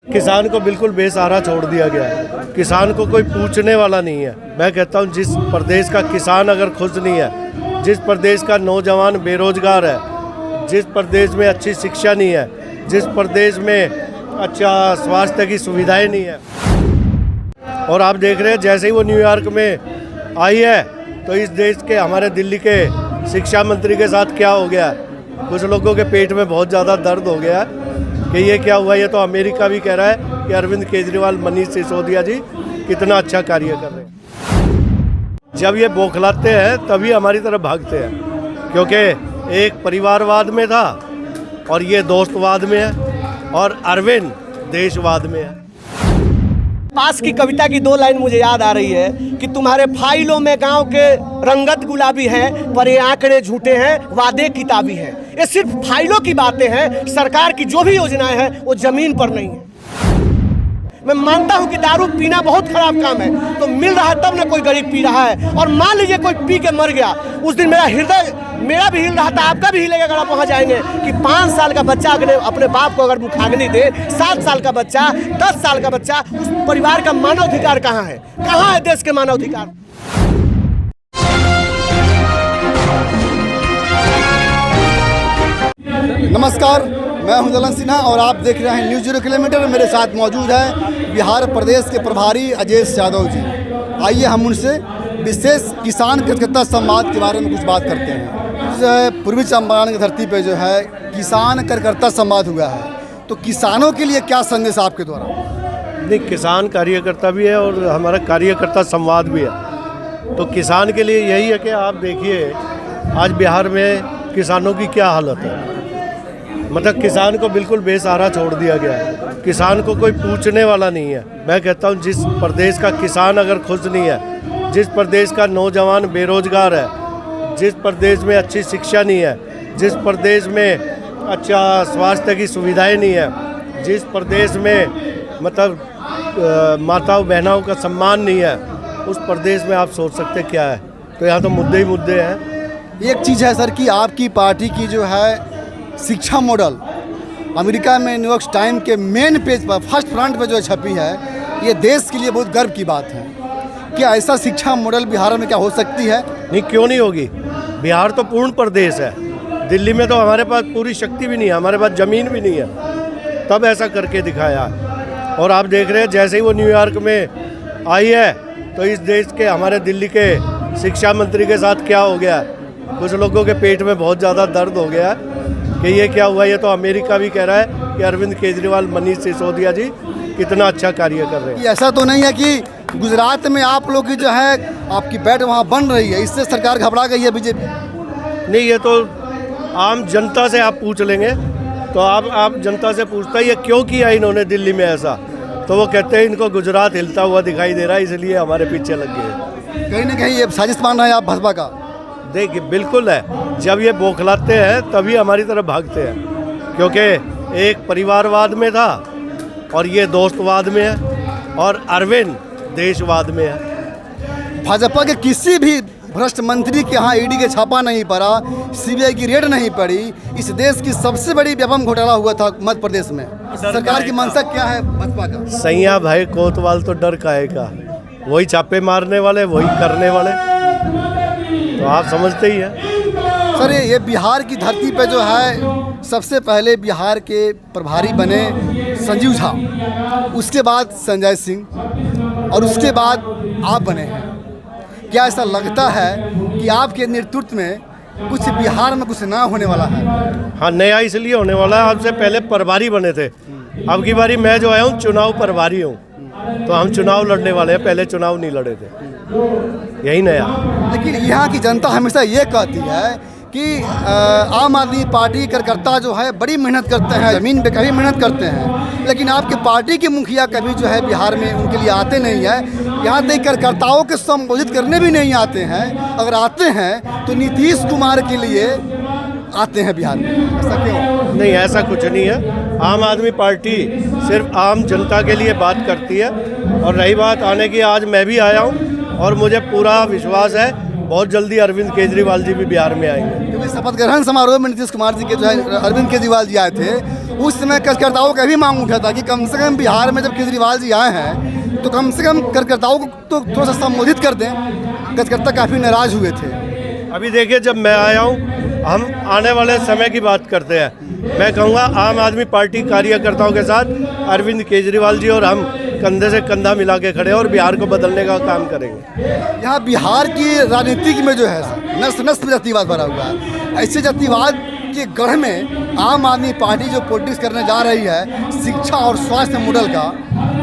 किसान को बिल्कुल बेसहारा छोड़ दिया गया है। किसान को कोई पूछने वाला नहीं है। मैं कहता हूँ जिस प्रदेश का किसान अगर खुश नहीं है, जिस प्रदेश का नौजवान बेरोजगार है, जिस प्रदेश में अच्छी शिक्षा नहीं है, जिस प्रदेश में अच्छा स्वास्थ्य की सुविधाएं नहीं है, और आप देख रहे हैं जैसे ही वो न्यूयॉर्क में आई है तो इस देश के हमारे दिल्ली के शिक्षा मंत्री के साथ क्या हो गया। कुछ लोगों के पेट में बहुत ज़्यादा दर्द हो गया कि ये क्या हुआ। ये तो अमेरिका भी कह रहा है कि अरविंद केजरीवाल, मनीष सिसोदिया जी कितना अच्छा कार्य कर रहे हैं। जब ये बौखलाते हैं तभी हमारी तरफ भागते हैं, क्योंकि एक परिवारवाद में था और ये दोस्तवाद में है, और अरविंद देशवाद में है। पास की कविता की 2 लाइन मुझे याद आ रही है कि तुम्हारे फाइलों में गांव के रंगत गुलाबी हैं, पर ये आंकड़े झूठे हैं, वादे किताबी हैं। ये सिर्फ फाइलों की बातें हैं। सरकार की जो भी योजनाएं हैं वो जमीन पर नहीं है। मैं मानता हूं कि दारू पीना बहुत खराब काम है, तो मिल रहा है तब ना कोई गरीब पी रहा है। और मान लीजिए कोई पी के मर गया, उस दिन मेरा भी हिल रहा था, आपका भी हिलेगा अगर आप वहाँ जाएंगे कि 5 साल का बच्चा अगर अपने बाप को अगर मुखाग्नि दे, 7 साल का बच्चा, 10 साल का बच्चा, उस परिवार का मानवाधिकार कहाँ है? कहाँ है देश के मानवाधिकार? नमस्कार, मैं हूं दलन सिन्हा और आप देख रहे हैं न्यूज़ 0 किलोमीटर। मेरे साथ मौजूद है बिहार प्रदेश के प्रभारी अजय यादव जी। आइए हम उनसे विशेष किसान कार्यकर्ता संवाद के बारे में कुछ बात करते हैं। जो है पूर्वी चंपारण की धरती पे जो है किसान कार्यकर्ता संवाद हुआ है, तो किसानों के लिए क्या संदेश आपके द्वारा? नहीं, किसान कार्यकर्ता भी है और हमारा कार्यकर्ता संवाद भी है। तो किसान के लिए यही है कि आप देखिए आज बिहार में किसानों की क्या हालत है। मतलब किसान को बिल्कुल बेसहारा छोड़ दिया गया है। किसान को कोई पूछने वाला नहीं है। मैं कहता हूँ जिस प्रदेश का किसान अगर खुश नहीं है, जिस प्रदेश का नौजवान बेरोजगार है, जिस प्रदेश में अच्छी शिक्षा नहीं है, जिस प्रदेश में अच्छा स्वास्थ्य की सुविधाएं नहीं है, जिस प्रदेश में मतलब माताओं बहनों का सम्मान नहीं है, उस प्रदेश में आप सोच सकते क्या है। तो यहाँ तो मुद्दे ही मुद्दे हैं। एक चीज़ है सर कि आपकी पार्टी की जो है शिक्षा मॉडल अमेरिका में न्यूयॉर्क टाइम के मेन पेज पर फर्स्ट फ्रंट पर जो छपी है, ये देश के लिए बहुत गर्व की बात है। क्या ऐसा शिक्षा मॉडल बिहार में क्या हो सकती है? नहीं, क्यों नहीं होगी। बिहार तो पूर्ण प्रदेश है। दिल्ली में तो हमारे पास पूरी शक्ति भी नहीं है, हमारे पास ज़मीन भी नहीं है, तब ऐसा करके दिखाया। और आप देख रहे हैं जैसे ही वो न्यूयॉर्क में आई है तो इस देश के हमारे दिल्ली के शिक्षा मंत्री के साथ क्या हो गया। कुछ लोगों के पेट में बहुत ज़्यादा दर्द हो गया कि ये क्या हुआ। ये तो अमेरिका भी कह रहा है कि अरविंद केजरीवाल, मनीष सिसोदिया जी कितना अच्छा कार्य कर रहे हैं। ऐसा तो नहीं है कि गुजरात में आप लोग की जो है आपकी बैठ वहाँ बन रही है, इससे सरकार घबरा गई है बीजेपी? नहीं, ये तो आम जनता से आप पूछ लेंगे तो आप जनता से पूछता है ये क्यों किया इन्होंने दिल्ली में ऐसा, तो वो कहते हैं इनको गुजरात हिलता हुआ दिखाई दे रहा है, इसलिए हमारे पीछे लग गए। कहीं ना कहीं ये साजिश मान रहे हैं आप भाजपा का? देखिए बिल्कुल है। जब ये बौखलाते हैं तभी हमारी तरफ भागते हैं, क्योंकि एक परिवारवाद में था और ये दोस्तवाद में है, और अरविंद देशवाद में है। भाजपा के किसी भी भ्रष्ट मंत्री के यहाँ ईडी के छापा नहीं पड़ा, सीबीआई की रेड नहीं पड़ी। इस देश की सबसे बड़ी व्यापम घोटाला हुआ था मध्य प्रदेश में। सरकार की मंशा क्या है भाजपा का? सैया भाई कोतवाल तो डर काहे का, वही छापे मारने वाले, वही करने वाले, तो आप समझते ही हैं। सर ये बिहार की धरती पे जो है सबसे पहले बिहार के प्रभारी बने संजीव झा, उसके बाद संजय सिंह और उसके बाद आप बने हैं। क्या ऐसा लगता है कि आपके नेतृत्व में कुछ बिहार में कुछ नया होने वाला है? हाँ, नया इसलिए होने वाला है, आपसे पहले प्रभारी बने थे, अब की बारी मैं जो आया हूँ चुनाव प्रभारी हूँ, तो हम चुनाव लड़ने वाले हैं, पहले चुनाव नहीं लड़े थे, यही नया। लेकिन यहाँ की जनता हमेशा ये कहती है कि आम आदमी पार्टी कार्यकर्ता जो है बड़ी मेहनत करते हैं, ज़मीन पे कभी मेहनत करते हैं, लेकिन आपके पार्टी के मुखिया कभी जो है बिहार में उनके लिए आते नहीं है। यहाँ तक कार्यकर्ताओं के संबोधित करने भी नहीं आते हैं, अगर आते हैं तो नीतीश कुमार के लिए आते हैं बिहार में। ऐसा क्यों? नहीं, ऐसा कुछ नहीं है। आम आदमी पार्टी सिर्फ आम जनता के लिए बात करती है। और रही बात आने की, आज मैं भी आया हूँ और मुझे पूरा विश्वास है बहुत जल्दी अरविंद केजरीवाल जी भी बिहार में आएंगे। क्योंकि शपथ ग्रहण समारोह में नीतीश कुमार जी के जो है अरविंद केजरीवाल जी आए थे, उस समय कार्यकर्ताओं का भी मांग उठा था कि कम से कम बिहार में जब केजरीवाल जी आए हैं तो कम से कम कार्यकर्ताओं को तो थोड़ा सा संबोधित कर दें। कार्यकर्ता काफ़ी नाराज हुए थे। अभी देखिए, जब मैं आया हूँ, हम आने वाले समय की बात करते हैं। मैं कहूँगा आम आदमी पार्टी कार्यकर्ताओं के साथ अरविंद केजरीवाल जी और हम कंधे से कंधा मिला के खड़े हैं और बिहार को बदलने का काम करेंगे। यहाँ बिहार की राजनीति में जो है नस नस में जातिवाद भरा हुआ है। ऐसे जातिवाद के गढ़ में आम आदमी पार्टी जो पॉलिटिक्स करने जा रही है शिक्षा और स्वास्थ्य मॉडल का,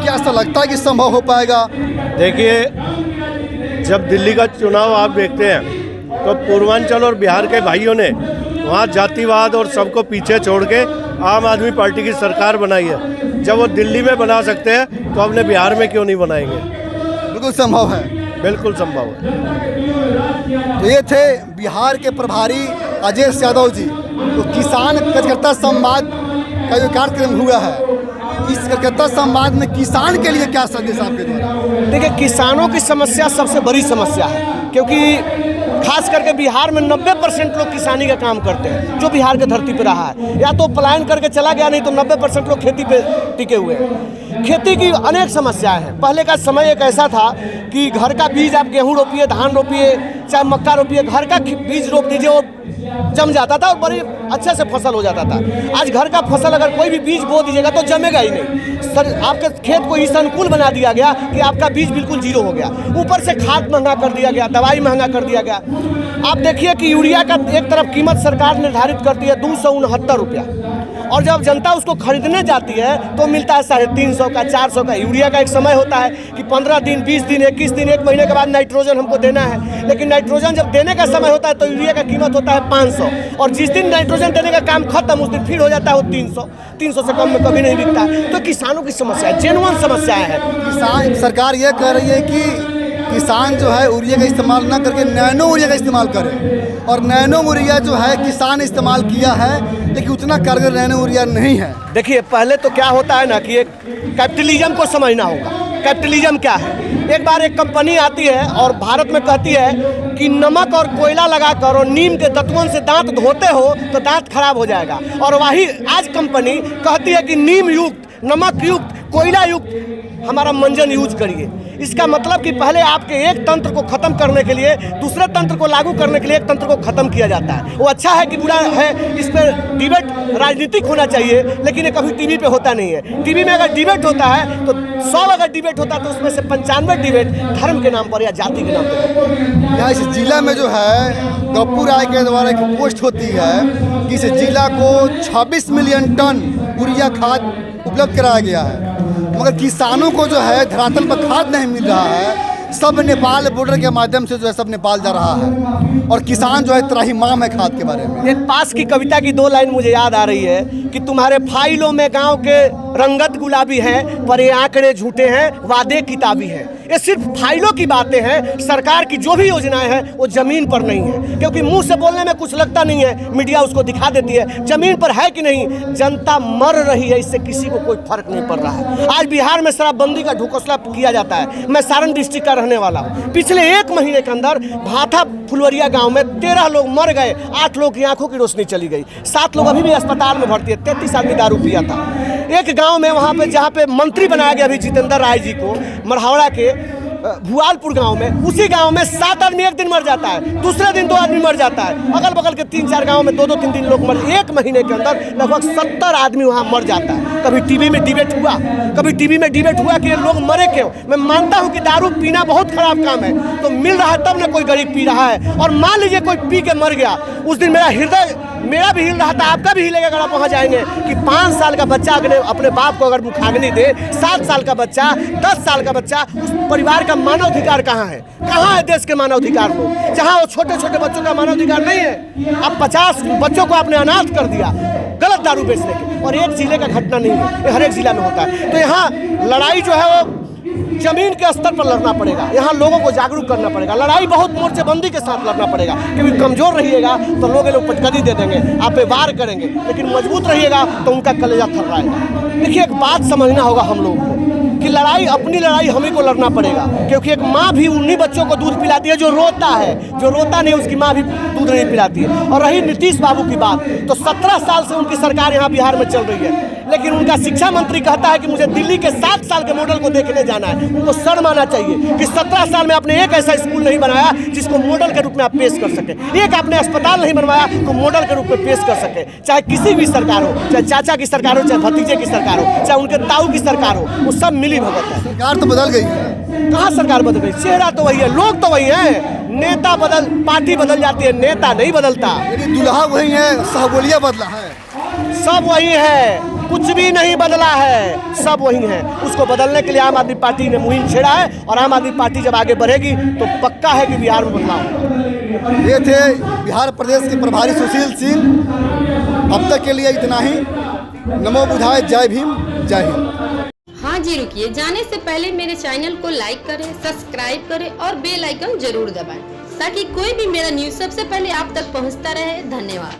क्या ऐसा लगता है कि संभव हो पाएगा? देखिए, जब दिल्ली का चुनाव आप देखते हैं तो पूर्वांचल और बिहार के भाइयों ने वहाँ जातिवाद और सबको पीछे छोड़ के आम आदमी पार्टी की सरकार बनाई है। जब वो दिल्ली में बना सकते हैं तो अपने बिहार में क्यों नहीं बनाएंगे? बिल्कुल संभव है। बिल्कुल संभव है। तो ये थे बिहार के प्रभारी अजय यादव जी। तो किसान कार्यकर्ता संवाद का जो कार्यक्रम हुआ है, इस कार्यकर्ता संवाद में किसान के लिए क्या संदेश आपके द्वारा? देखिए, किसानों की समस्या सबसे बड़ी समस्या है, क्योंकि खास करके बिहार में 90% लोग किसानी का काम करते हैं, जो बिहार की धरती पे रहा है। या तो पलायन करके चला गया, नहीं तो 90% लोग खेती पे टिके हुए हैं। खेती की अनेक समस्याएं हैं। पहले का समय एक ऐसा था कि घर का बीज आप गेहूं रोपिए, धान रोपिए, चाहे मक्का रोपिए, घर का बीज रोप दीजिए, वो जम जाता था और बड़ी अच्छे से फसल हो जाता था। आज घर का फसल अगर कोई भी बीज बो दीजिएगा तो जमेगा ही नहीं। सर, आपके खेत को इस अनुकूल बना दिया गया कि आपका बीज बिल्कुल जीरो हो गया। ऊपर से खाद महंगा कर दिया गया, दवाई महंगा कर दिया गया। आप देखिए कि यूरिया का एक तरफ कीमत सरकार निर्धारित करती है 269 रुपया, और जब जनता उसको खरीदने जाती है तो मिलता है 350 का, 400 का। यूरिया का एक समय होता है कि 15 दिन, 20 दिन, 21 दिन, 1 महीने के बाद नाइट्रोजन हमको देना है। लेकिन नाइट्रोजन जब देने का समय होता है तो यूरिया का कीमत होता है 500, और जिस दिन नाइट्रोजन देने का काम खत्म उस दिन फिर हो जाता है वो 300। 300 से कम में कभी नहीं बिकता। तो किसानों की समस्या है, जेन्युइन समस्याएं हैं। किसान सरकार ये कह रही है कि किसान जो है यूरिया का इस्तेमाल ना करके नैनो यूरिया का इस्तेमाल करें, और नैनो यूरिया जो है किसान ने इस्तेमाल किया है, लेकिन उतना कारगर नैनो यूरिया नहीं है। देखिए, पहले तो क्या होता है ना कि एक कैपिटलिज्म को समझना होगा। कैपिटलिज्म क्या है? एक बार एक कंपनी आती है और भारत में कहती है कि नमक और कोयला लगाकर और नीम के तत्वों से दांत धोते हो तो दांत खराब हो जाएगा, और वही आज कंपनी कहती है कि नीम युक्त, नमक युक्त, कोयला युक्त हमारा मंजन यूज करिए। इसका मतलब कि पहले आपके एक तंत्र को खत्म करने के लिए दूसरे तंत्र को लागू करने के लिए एक तंत्र को खत्म किया जाता है। वो अच्छा है कि बुरा है, इस पर डिबेट राजनीतिक होना चाहिए, लेकिन ये कभी टीवी पे होता नहीं है। टीवी में अगर डिबेट होता है तो 100 अगर डिबेट होता है तो उसमें से 95 डिबेट धर्म के नाम पर या जाति के नाम पर। यहाँ इस जिला में जो है गप्पू राय के द्वारा एक पोस्ट होती है कि इस जिला को 26 मिलियन टन यूरिया खाद उपलब्ध कराया गया है, मगर किसानों को जो है धरातल पर खाद नहीं मिल रहा है। सब नेपाल बॉर्डर के माध्यम से जो है सब नेपाल जा रहा है, और किसान जो है त्राहिमाम है खाद के बारे में। एक पास की कविता की 2 लाइन मुझे याद आ रही है कि तुम्हारे फाइलों में गांव के रंगत गुलाबी हैं, पर ये आंकड़े झूठे हैं, वादे किताबी हैं। ये सिर्फ फाइलों की बातें हैं। सरकार की जो भी योजनाएं हैं वो जमीन पर नहीं है, क्योंकि मुंह से बोलने में कुछ लगता नहीं है, मीडिया उसको दिखा देती है। जमीन पर है कि नहीं? जनता मर रही है, इससे किसी को कोई फर्क नहीं पड़ रहा है। आज बिहार में शराबबंदी का ढकोसला किया जाता है। मैं सारण डिस्ट्रिक्ट का रहने वाला हूँ। पिछले 1 महीने के अंदर भाथा फुलवरिया गांव में 13 लोग मर गए, 8 लोग की आंखों की रोशनी चली गई, 7 लोग अभी भी अस्पताल में भर्ती है। 33 आदमी दारू पिया था। एक गांव में वहाँ पे जहाँ पे मंत्री बनाया गया अभी जितेंद्र राय जी को, मरहावड़ा के भुआलपुर गांव में, उसी गांव में 7 आदमी एक दिन मर जाता है, दूसरे दिन 2 आदमी मर जाता है। अगल बगल के 3-4 गांव में 2-2, 3-3 लोग मर। 1 महीने के अंदर लगभग 70 आदमी वहां मर जाता है। कभी टीवी में डिबेट हुआ, कि ये लोग मरे क्यों? मैं मानता हूं कि दारू पीना बहुत खराब काम है, तो मिल रहा है तब ना कोई गरीब पी रहा है। और मान लीजिए कोई पी के मर गया, उस दिन मेरा भी हिल रहा था, आपका भी हिलेगा अगर आप वहाँ जाएंगे कि 5 साल का बच्चा अगर अपने बाप को अगर मुखाग्नि दे, 7 साल का बच्चा, 10 साल का बच्चा, उस परिवार का मानवाधिकार कहाँ है? कहाँ है देश के मानवाधिकार लोग? जहाँ वो छोटे छोटे बच्चों का मानवाधिकार नहीं है। अब 50 बच्चों को आपने अनाथ कर दिया गलत दारू बेचने के, और एक जिले का घटना नहीं है, ये हर एक जिला में होता है। तो यहाँ लड़ाई जो है वो जमीन के स्तर पर लड़ना पड़ेगा। यहाँ लोगों को जागरूक करना पड़ेगा। लड़ाई बहुत मोर्चेबंदी के साथ लड़ना पड़ेगा, क्योंकि कमजोर रहिएगा तो लोग पटकदी दे देंगे, आप पे वार करेंगे, लेकिन मजबूत रहिएगा तो उनका कलेजा थर्राएगा। देखिए, एक बात समझना होगा हम लोगों को कि लड़ाई, अपनी लड़ाई हम ही को लड़ना पड़ेगा, क्योंकि एक माँ भी उन्हीं बच्चों को दूध पिलाती है जो रोता है, जो रोता नहीं उसकी माँ भी दूध नहीं पिलाती है। और रही नीतीश बाबू की बात, तो 17 साल से उनकी सरकार यहाँ बिहार में चल रही है, लेकिन उनका शिक्षा मंत्री कहता है कि मुझे दिल्ली के 7 साल के मॉडल को देखने जाना है। उनको शर्म आना चाहिए कि 17 साल में आपने एक ऐसा स्कूल नहीं बनाया जिसको मॉडल के रूप में आप पेश कर सके, एक आपने अस्पताल नहीं बनवाया तो मॉडल के रूप में पेश कर सके। चाहे किसी भी सरकार हो, चाहे चाचा की सरकार हो, चाहे भतीजे की सरकार हो, चाहे उनके ताऊ की सरकार हो, वो सब मिली भगत है। सरकार तो बदल गई है। कहाँ सरकार बदल गई? चेहरा तो वही है, लोग तो वही हैं। नेता बदल, पार्टी बदल जाती है, नेता नहीं बदलता। लेकिन दुल्हा वही है, सहबोलिया बदला है। सब वही है, कुछ भी नहीं बदला है, सब वही है। उसको बदलने के लिए आम आदमी पार्टी ने मुहिम छेड़ा है, और आम आदमी पार्टी जब आगे बढ़ेगी तो पक्का है कि बिहार में बदलाव होगा। ये थे बिहार प्रदेश के प्रभारी सुशील सिंह। अब तक के लिए इतना ही। नमो बुधाय, जय भीम, जय हिंद। हाँ जी, रुकिए, जाने से पहले मेरे चैनल को लाइक करें, सब्सक्राइब करें और बेल आइकन जरूर दबाएं, ताकि कोई भी मेरा न्यूज़ सबसे पहले आप तक पहुंचता रहे। धन्यवाद।